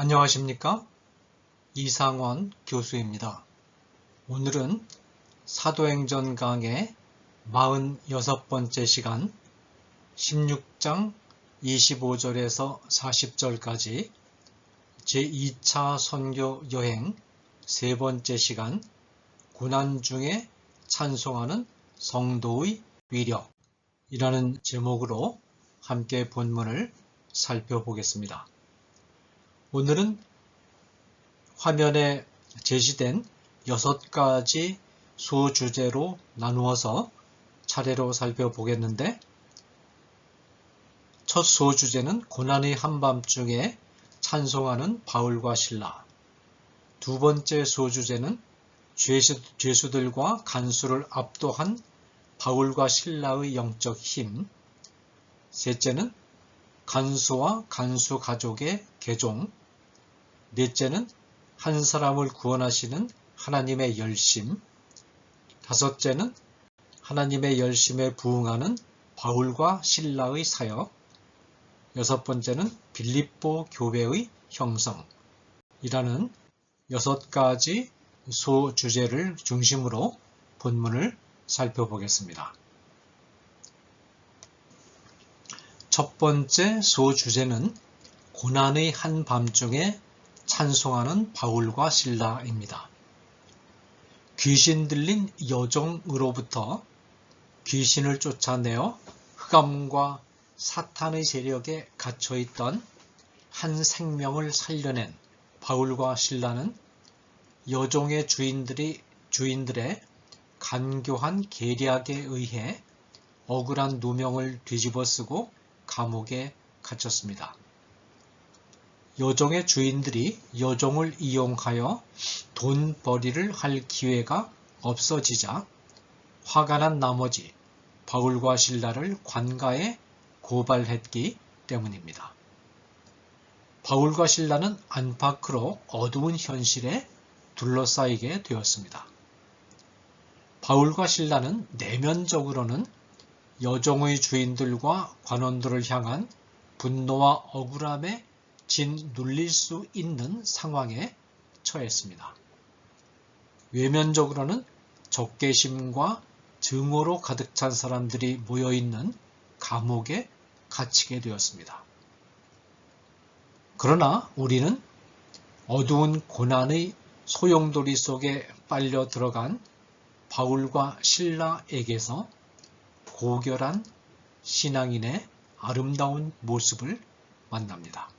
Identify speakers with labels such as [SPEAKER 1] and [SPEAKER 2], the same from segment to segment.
[SPEAKER 1] 안녕하십니까? 이상원 교수입니다. 오늘은 사도행전 강의 46번째 시간 16장 25절에서 40절까지 제2차 선교 여행 세 번째 시간 고난 중에 찬송하는 성도의 위력이라는 제목으로 함께 본문을 살펴보겠습니다. 오늘은 화면에 제시된 6가지 소주제로 나누어서 차례로 살펴보겠는데, 첫 소주제는 고난의 한밤중에 찬송하는 바울과 실라, 두 번째 소주제는 죄수들과 간수를 압도한 바울과 실라의 영적 힘, 셋째는 간수와 간수 가족의 개종, 넷째는 한 사람을 구원하시는 하나님의 열심, 다섯째는 하나님의 열심에 부응하는 바울과 실라의 사역, 여섯 번째는 빌립보 교회의 형성이라는 6가지 소주제를 중심으로 본문을 살펴보겠습니다. 첫 번째 소주제는 고난의 한밤중에 찬송하는 바울과 실라입니다. 귀신 들린 여종으로부터 귀신을 쫓아내어 흑암과 사탄의 세력에 갇혀있던 한 생명을 살려낸 바울과 실라는 여종의 주인들의 간교한 계략에 의해 억울한 누명을 뒤집어쓰고 감옥에 갇혔습니다. 여종의 주인들이 여종을 이용하여 돈벌이를 할 기회가 없어지자 화가 난 나머지 바울과 실라를 관가에 고발했기 때문입니다. 바울과 실라는 안팎으로 어두운 현실에 둘러싸이게 되었습니다. 바울과 실라는 내면적으로는 여종의 주인들과 관원들을 향한 분노와 억울함에 짓눌릴 수 있는 상황에 처했습니다. 외면적으로는 적개심과 증오로 가득 찬 사람들이 모여있는 감옥에 갇히게 되었습니다. 그러나 우리는 어두운 고난의 소용돌이 속에 빨려 들어간 바울과 실라에게서 고결한 신앙인의 아름다운 모습을 만납니다.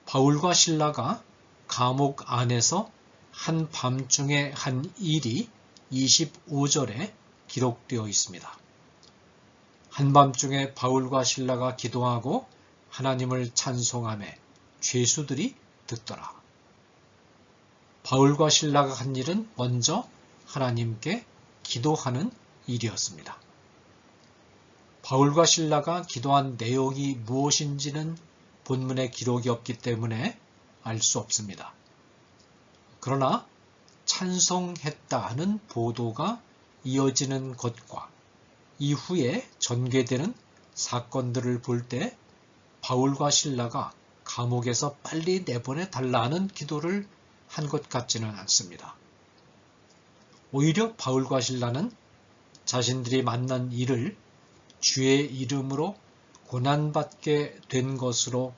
[SPEAKER 1] 바울과 실라가 감옥 안에서 한밤중에 한 일이 25절에 기록되어 있습니다. 한밤중에 바울과 실라가 기도하고 하나님을 찬송하며 죄수들이 듣더라. 바울과 실라가 한 일은 먼저 하나님께 기도하는 일이었습니다. 바울과 실라가 기도한 내용이 무엇인지는 본문에 기록이 없기 때문에 알 수 없습니다. 그러나 찬송했다는 보도가 이어지는 것과 이후에 전개되는 사건들을 볼 때 바울과 실라가 감옥에서 빨리 내보내 달라는 기도를 한 것 같지는 않습니다. 오히려 바울과 실라는 자신들이 만난 일을 주의 이름으로 고난받게 된 것으로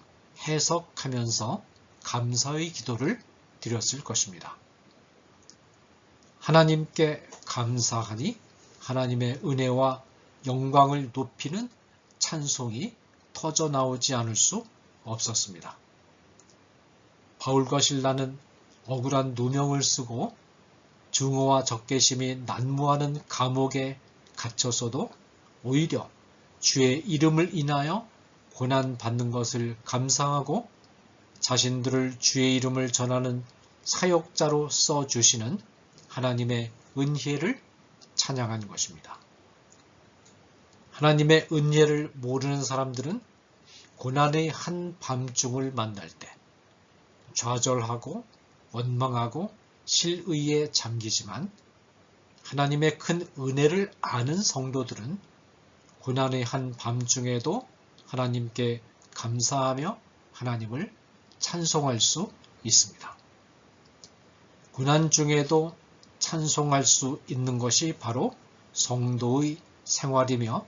[SPEAKER 1] 해석하면서 감사의 기도를 드렸을 것입니다. 하나님께 감사하니 하나님의 은혜와 영광을 높이는 찬송이 터져 나오지 않을 수 없었습니다. 바울과 실라는 억울한 누명을 쓰고 증오와 적개심이 난무하는 감옥에 갇혀서도 오히려 주의 이름을 인하여 고난받는 것을 감상하고 자신들을 주의 이름을 전하는 사역자로 써주시는 하나님의 은혜를 찬양한 것입니다. 하나님의 은혜를 모르는 사람들은 고난의 한밤중을 만날 때 좌절하고 원망하고 실의에 잠기지만 하나님의 큰 은혜를 아는 성도들은 고난의 한 밤중에도 하나님께 감사하며 하나님을 찬송할 수 있습니다. 고난 중에도 찬송할 수 있는 것이 바로 성도의 생활이며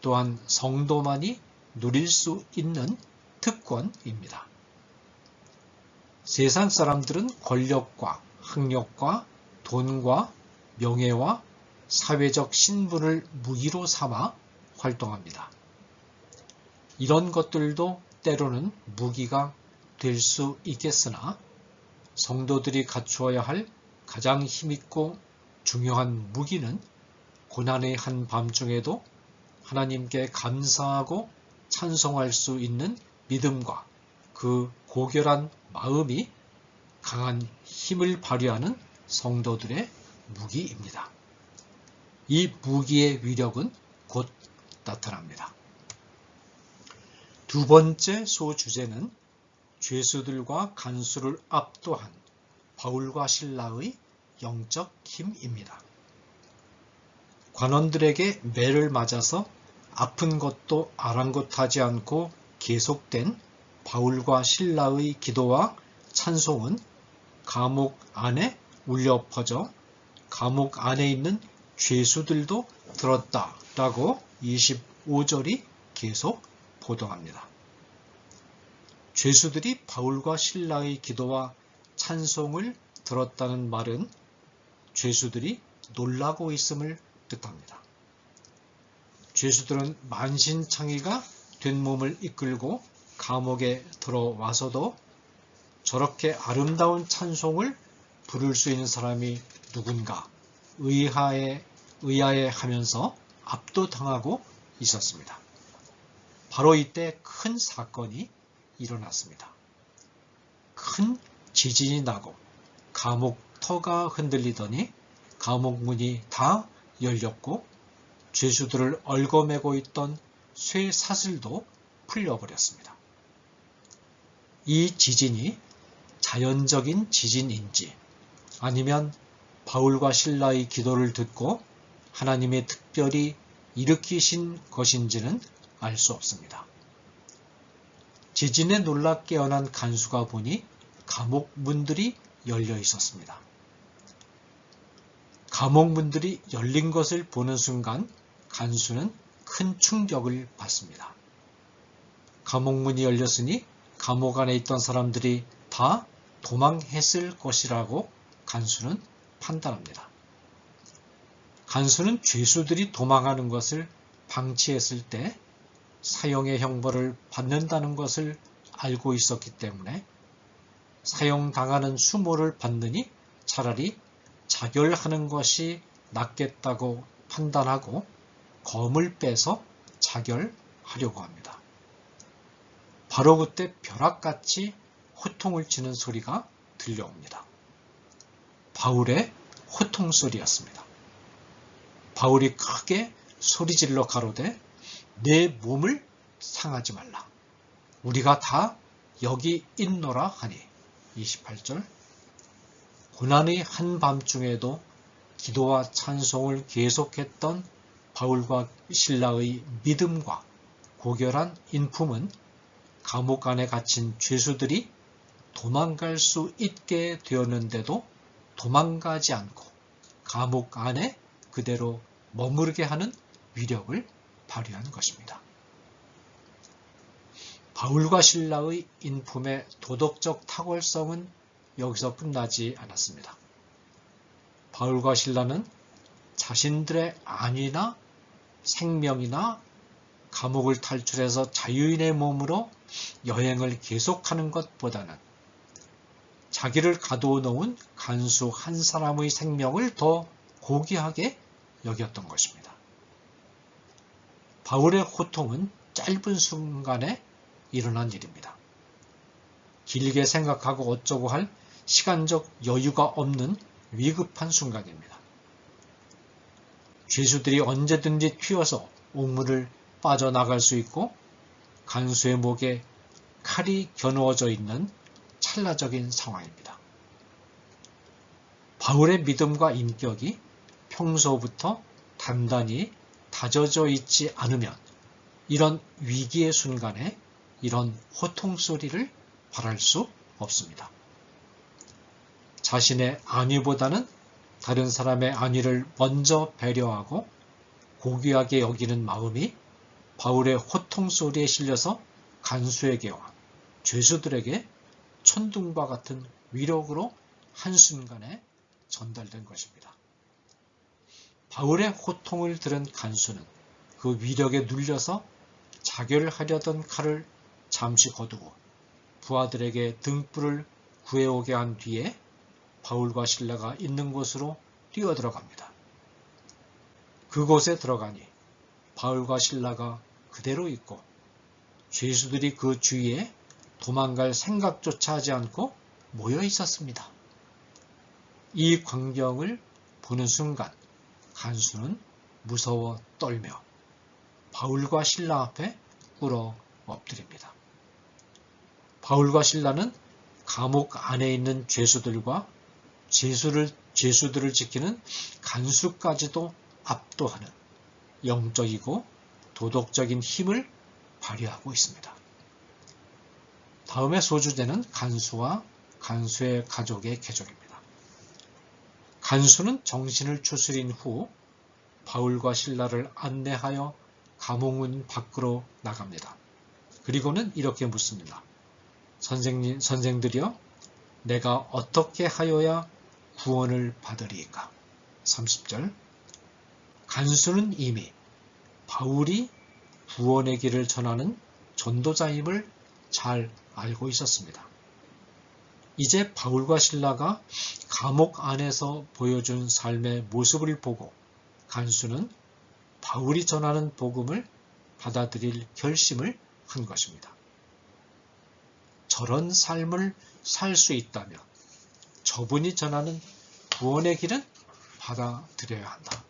[SPEAKER 1] 또한 성도만이 누릴 수 있는 특권입니다. 세상 사람들은 권력과 학력과 돈과 명예와 사회적 신분을 무기로 삼아 활동합니다. 이런 것들도 때로는 무기가 될 수 있겠으나 성도들이 갖추어야 할 가장 힘있고 중요한 무기는 고난의 한밤중에도 하나님께 감사하고 찬송할 수 있는 믿음과 그 고결한 마음이 강한 힘을 발휘하는 성도들의 무기입니다. 이 무기의 위력은 곧 나타납니다. 두 번째 소주제는 죄수들과 간수를 압도한 바울과 실라의 영적 힘입니다. 관원들에게 매를 맞아서 아픈 것도 아랑곳하지 않고 계속된 바울과 실라의 기도와 찬송은 감옥 안에 울려 퍼져 감옥 안에 있는 죄수들도 들었다라고 25절이 계속 보도합니다. 죄수들이 바울과 실라의 기도와 찬송을 들었다는 말은 죄수들이 놀라고 있음을 뜻합니다. 죄수들은 만신창이가 된 몸을 이끌고 감옥에 들어와서도 저렇게 아름다운 찬송을 부를 수 있는 사람이 누군가 의아해하면서 압도당하고 있었습니다. 바로 이때 큰 사건이 일어났습니다. 큰 지진이 나고 감옥 터가 흔들리더니 감옥 문이 다 열렸고 죄수들을 얽어매고 있던 쇠사슬도 풀려버렸습니다. 이 지진이 자연적인 지진인지 아니면 바울과 실라의 기도를 듣고 하나님이 특별히 일으키신 것인지는 알 수 없습니다. 지진에 놀라 깨어난 간수가 보니 감옥 문들이 열려 있었습니다. 감옥 문들이 열린 것을 보는 순간 간수는 큰 충격을 받습니다. 감옥 문이 열렸으니 감옥 안에 있던 사람들이 다 도망했을 것이라고 간수는 판단합니다. 간수는 죄수들이 도망하는 것을 방치했을 때 사형의 형벌을 받는다는 것을 알고 있었기 때문에 사형당하는 수모를 받느니 차라리 자결하는 것이 낫겠다고 판단하고 검을 빼서 자결하려고 합니다. 바로 그때 벼락같이 호통을 치는 소리가 들려옵니다. 바울의 호통소리였습니다. 바울이 크게 소리질러 가로되 내 몸을 상하지 말라. 우리가 다 여기 있노라 하니 28절 고난의 한밤중에도 기도와 찬송을 계속했던 바울과 실라의 믿음과 고결한 인품은 감옥 안에 갇힌 죄수들이 도망갈 수 있게 되었는데도 도망가지 않고 감옥 안에 그대로 머무르게 하는 위력을 발휘한 것입니다. 바울과 실라의 인품의 도덕적 탁월성은 여기서 끝나지 않았습니다. 바울과 실라는 자신들의 안위나 생명이나 감옥을 탈출해서 자유인의 몸으로 여행을 계속하는 것보다는 자기를 가두어 놓은 간수 한 사람의 생명을 더 고귀하게 여겼던 것입니다. 바울의 호통은 짧은 순간에 일어난 일입니다. 길게 생각하고 어쩌고 할 시간적 여유가 없는 위급한 순간입니다. 죄수들이 언제든지 튀어서 옥문을 빠져나갈 수 있고 간수의 목에 칼이 겨누어져 있는 찰나적인 상황입니다. 바울의 믿음과 인격이 평소부터 단단히 다져져 있지 않으면 이런 위기의 순간에 이런 호통 소리를 바랄 수 없습니다. 자신의 안위보다는 다른 사람의 안위를 먼저 배려하고 고귀하게 여기는 마음이 바울의 호통 소리에 실려서 간수에게와 죄수들에게 천둥과 같은 위력으로 한순간에 전달된 것입니다. 바울의 호통을 들은 간수는 그 위력에 눌려서 자결하려던 칼을 잠시 거두고 부하들에게 등불을 구해오게 한 뒤에 바울과 실라가 있는 곳으로 뛰어들어갑니다. 그곳에 들어가니 바울과 실라가 그대로 있고 죄수들이 그 주위에 도망갈 생각조차 하지 않고 모여 있었습니다. 이 광경을 보는 순간 간수는 무서워 떨며 바울과 실라 앞에 꿇어 엎드립니다. 바울과 실라는 감옥 안에 있는 죄수들과 죄수들을 지키는 간수까지도 압도하는 영적이고 도덕적인 힘을 발휘하고 있습니다. 다음의 소주제는 간수와 간수의 가족의 개종입니다. 간수는 정신을 추스린 후 바울과 실라를 안내하여 감옥문 밖으로 나갑니다. 그리고는 이렇게 묻습니다. 선생들이여, 내가 어떻게 하여야 구원을 받으리이까? 30절. 간수는 이미 바울이 구원의 길을 전하는 전도자임을 잘 알고 있었습니다. 이제 바울과 실라가 감옥 안에서 보여준 삶의 모습을 보고 간수는 바울이 전하는 복음을 받아들일 결심을 한 것입니다. 저런 삶을 살 수 있다면 저분이 전하는 구원의 길은 받아들여야 한다.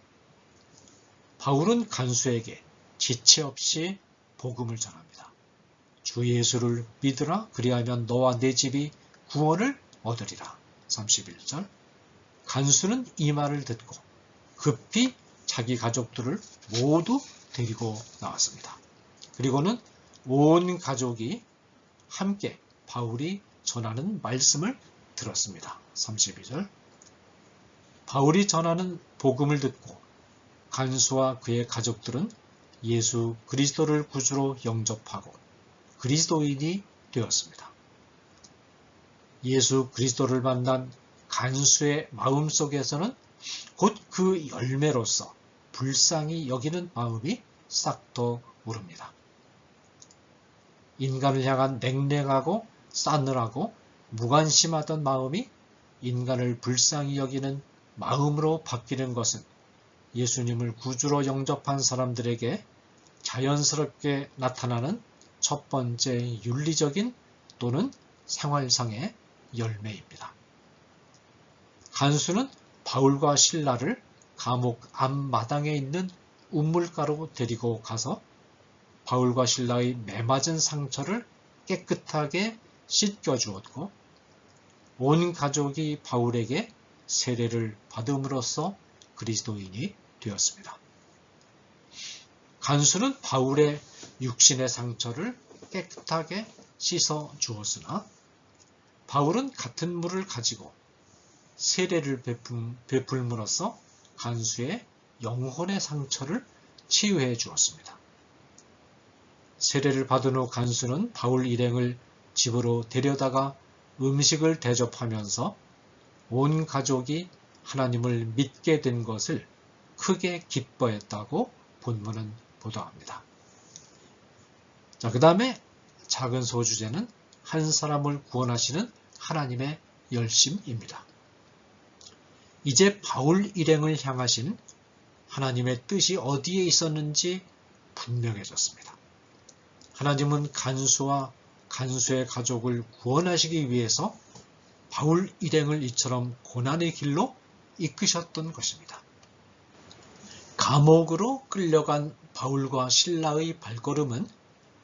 [SPEAKER 1] 바울은 간수에게 지체 없이 복음을 전합니다. 주 예수를 믿으라, 그리하면 너와 내 집이 구원을 얻으리라. 31절. 간수는 이 말을 듣고 급히 자기 가족들을 모두 데리고 나왔습니다. 그리고는 온 가족이 함께 바울이 전하는 말씀을 들었습니다. 32절. 바울이 전하는 복음을 듣고 간수와 그의 가족들은 예수 그리스도를 구주로 영접하고 그리스도인이 되었습니다. 예수 그리스도를 만난 간수의 마음속에서는 곧 그 열매로서 불쌍히 여기는 마음이 싹도 오릅니다. 인간을 향한 냉랭하고 싸늘하고 무관심하던 마음이 인간을 불쌍히 여기는 마음으로 바뀌는 것은 예수님을 구주로 영접한 사람들에게 자연스럽게 나타나는 첫 번째 윤리적인 또는 생활상의 열매입니다. 간수는 바울과 실라를 감옥 앞마당에 있는 우물가로 데리고 가서 바울과 실라의 매맞은 상처를 깨끗하게 씻겨주었고 온 가족이 바울에게 세례를 받음으로써 그리스도인이 되었습니다. 간수는 바울의 육신의 상처를 깨끗하게 씻어 주었으나 바울은 같은 물을 가지고 세례를 베풀므로써 간수의 영혼의 상처를 치유해 주었습니다. 세례를 받은 후 간수는 바울 일행을 집으로 데려다가 음식을 대접하면서 온 가족이 하나님을 믿게 된 것을 크게 기뻐했다고 본문은 보도합니다. 자, 그 다음에 작은 소주제는 한 사람을 구원하시는 하나님의 열심입니다. 이제 바울 일행을 향하신 하나님의 뜻이 어디에 있었는지 분명해졌습니다. 하나님은 간수와 간수의 가족을 구원하시기 위해서 바울 일행을 이처럼 고난의 길로 이끄셨던 것입니다. 감옥으로 끌려간 바울과 실라의 발걸음은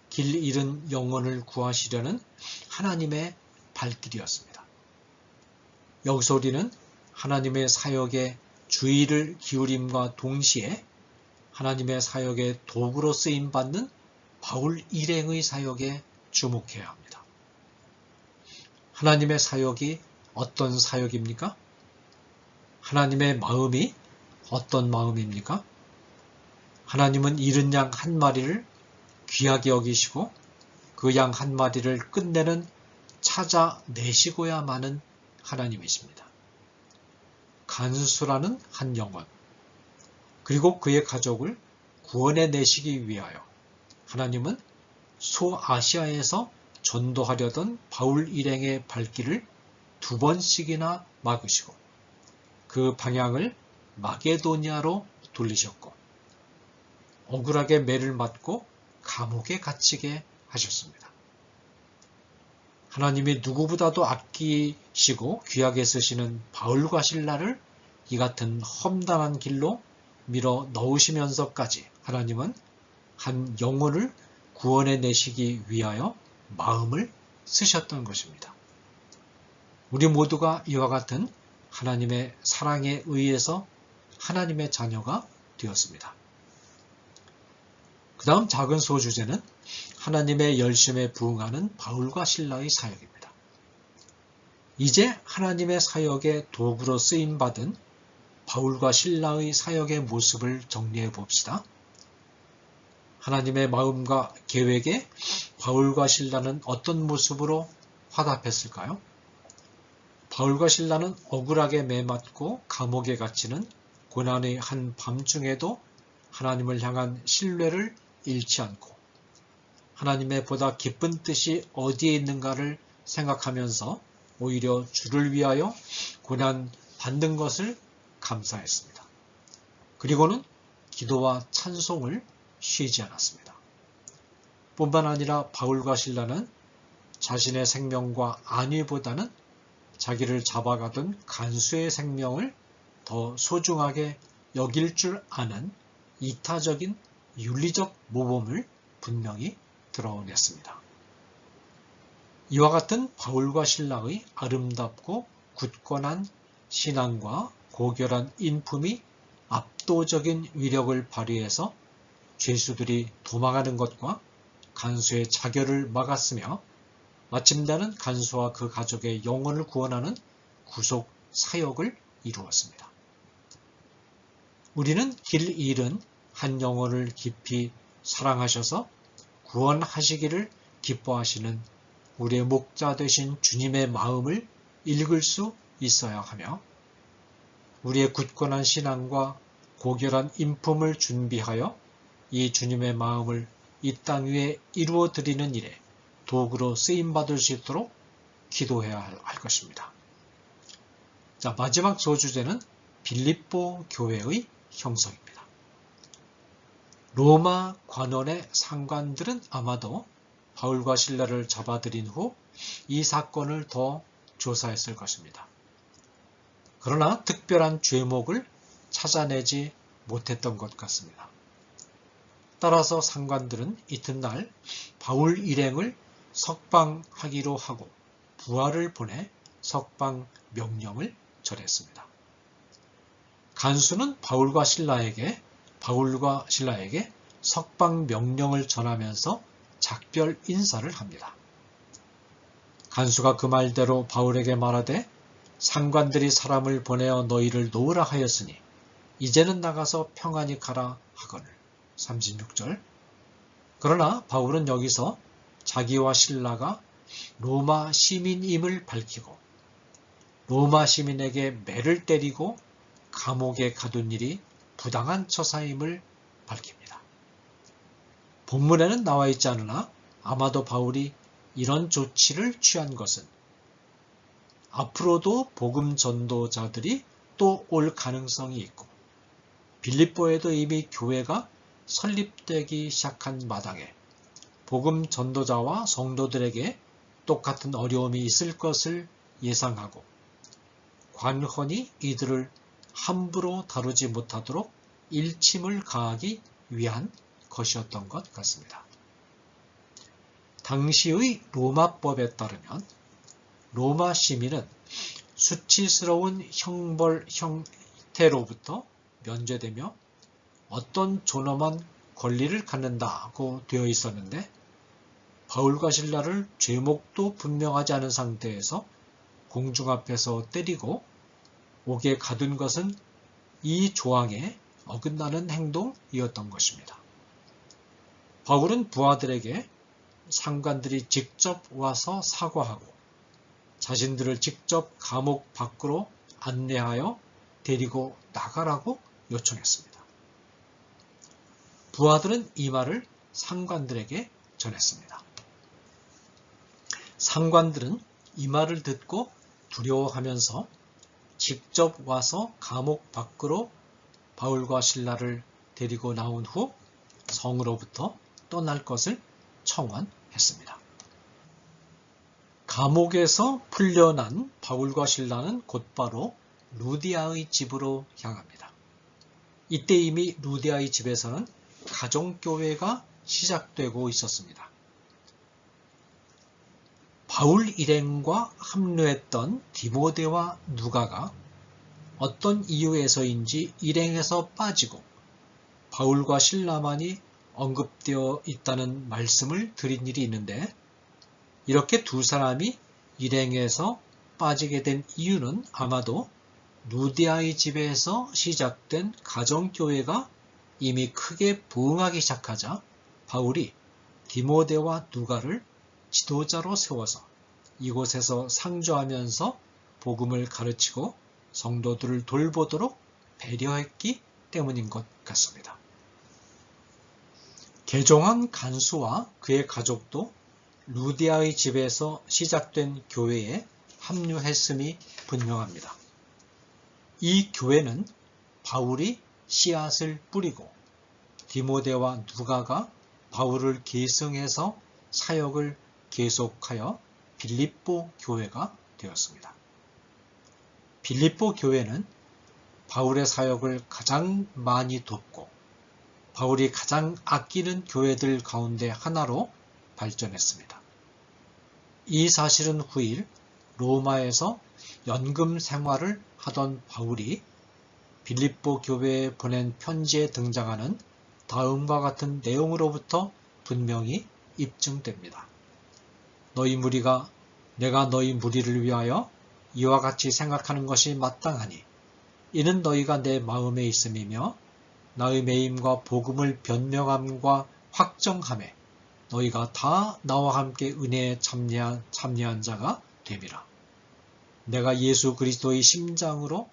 [SPEAKER 1] 길 잃은 영혼을 구하시려는 하나님의 발길이었습니다. 여기서 우리는 하나님의 사역에 주의를 기울임과 동시에 하나님의 사역의 도구로 쓰임받는 바울 일행의 사역에 주목해야 합니다. 하나님의 사역이 어떤 사역입니까? 하나님의 마음이 어떤 마음입니까? 하나님은 잃은 양 한 마리를 귀하게 여기시고 그 양 한 마리를 끝내는 찾아내시고야 마는 하나님이십니다. 간수라는 한 영혼, 그리고 그의 가족을 구원해 내시기 위하여 하나님은 소아시아에서 전도하려던 바울 일행의 발길을 2번씩이나 막으시고 그 방향을 마게도니아로 돌리셨고 억울하게 매를 맞고 감옥에 갇히게 하셨습니다. 하나님이 누구보다도 아끼시고 귀하게 쓰시는 바울과 실라를 이 같은 험난한 길로 밀어 넣으시면서까지 하나님은 한 영혼을 구원해 내시기 위하여 마음을 쓰셨던 것입니다. 우리 모두가 이와 같은 하나님의 사랑에 의해서 하나님의 자녀가 되었습니다. 그 다음 작은 소주제는 하나님의 열심에 부응하는 바울과 실라의 사역입니다. 이제 하나님의 사역의 도구로 쓰임받은 바울과 실라의 사역의 모습을 정리해 봅시다. 하나님의 마음과 계획에 바울과 실라는 어떤 모습으로 화답했을까요? 바울과 실라는 억울하게 매맞고 감옥에 갇히는 고난의 한 밤중에도 하나님을 향한 신뢰를 잃지 않고 하나님의 보다 깊은 뜻이 어디에 있는가를 생각하면서 오히려 주를 위하여 고난 받는 것을 감사했습니다. 그리고는 기도와 찬송을 쉬지 않았습니다. 뿐만 아니라 바울과 실라는 자신의 생명과 안위보다는 자기를 잡아가던 간수의 생명을 더 소중하게 여길 줄 아는 이타적인 윤리적 모범을 분명히 드러냈습니다. 이와 같은 바울과 실라의 아름답고 굳건한 신앙과 고결한 인품이 압도적인 위력을 발휘해서 죄수들이 도망하는 것과 간수의 자결을 막았으며 마침내는 간수와 그 가족의 영혼을 구원하는 구속 사역을 이루었습니다. 우리는 길 잃은 한 영혼을 깊이 사랑하셔서 구원하시기를 기뻐하시는 우리의 목자 되신 주님의 마음을 읽을 수 있어야 하며 우리의 굳건한 신앙과 고결한 인품을 준비하여 이 주님의 마음을 이 땅 위에 이루어 드리는 일에 도구로 쓰임받을 수 있도록 기도해야 할 것입니다. 자, 마지막 소주제는 빌립보 교회의 형성입니다. 로마 관원의 상관들은 아마도 바울과 실라를 잡아들인 후 이 사건을 더 조사했을 것입니다. 그러나 특별한 죄목을 찾아내지 못했던 것 같습니다. 따라서 상관들은 이튿날 바울 일행을 석방하기로 하고 부하를 보내 석방 명령을 전했습니다. 간수는 바울과 신라에게 석방 명령을 전하면서 작별 인사를 합니다. 간수가 그 말대로 바울에게 말하되 상관들이 사람을 보내어 너희를 놓으라 하였으니 이제는 나가서 평안히 가라 하거늘. 36절. 그러나 바울은 여기서 자기와 실라가 로마 시민임을 밝히고 로마 시민에게 매를 때리고 감옥에 가둔 일이 부당한 처사임을 밝힙니다. 본문에는 나와 있지 않으나 아마도 바울이 이런 조치를 취한 것은 앞으로도 복음 전도자들이 또 올 가능성이 있고 빌립보에도 이미 교회가 설립되기 시작한 마당에 복음 전도자와 성도들에게 똑같은 어려움이 있을 것을 예상하고 관헌이 이들을 함부로 다루지 못하도록 일침을 가하기 위한 것이었던 것 같습니다. 당시의 로마법에 따르면 로마 시민은 수치스러운 형벌 형태로부터 면제되며 어떤 존엄한 권리를 갖는다고 되어 있었는데 바울과 신라를 죄목도 분명하지 않은 상태에서 공중 앞에서 때리고 옥에 가둔 것은 이 조항에 어긋나는 행동이었던 것입니다. 바울은 부하들에게 상관들이 직접 와서 사과하고 자신들을 직접 감옥 밖으로 안내하여 데리고 나가라고 요청했습니다. 부하들은 이 말을 상관들에게 전했습니다. 상관들은 이 말을 듣고 두려워하면서 직접 와서 감옥 밖으로 바울과 신라를 데리고 나온 후 성으로부터 떠날 것을 청원했습니다. 감옥에서 풀려난 바울과 신라는 곧바로 루디아의 집으로 향합니다. 이때 이미 루디아의 집에서는 가정교회가 시작되고 있었습니다. 바울 일행과 합류했던 디모데와 누가가 어떤 이유에서인지 일행에서 빠지고 바울과 신라만이 언급되어 있다는 말씀을 드린 일이 있는데, 이렇게 두 사람이 일행에서 빠지게 된 이유는 아마도 루디아의 집에서 시작된 가정교회가 이미 크게 부흥하기 시작하자 바울이 디모데와 누가를 지도자로 세워서 이곳에서 상주하면서 복음을 가르치고 성도들을 돌보도록 배려했기 때문인 것 같습니다. 개종한 간수와 그의 가족도 루디아의 집에서 시작된 교회에 합류했음이 분명합니다. 이 교회는 바울이 씨앗을 뿌리고 디모데와 누가가 바울을 계승해서 사역을 계속하여 빌립보 교회가 되었습니다. 빌립보 교회는 바울의 사역을 가장 많이 돕고 바울이 가장 아끼는 교회들 가운데 하나로 발전했습니다. 이 사실은 후일 로마에서 연금 생활을 하던 바울이 빌립보 교회에 보낸 편지에 등장하는 다음과 같은 내용으로부터 분명히 입증됩니다. 너희 무리가 내가 너희 무리를 위하여 이와 같이 생각하는 것이 마땅하니 이는 너희가 내 마음에 있음이며 나의 매임과 복음을 변명함과 확정함에 너희가 다 나와 함께 은혜에 참여한 자가 됨이라. 내가 예수 그리스도의 심장으로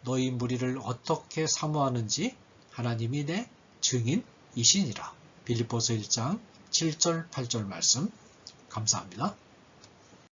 [SPEAKER 1] 너희 무리를 어떻게 사모하는지 하나님이 내 증인이시니라. 빌립보서 1장 7절 8절 말씀 감사합니다.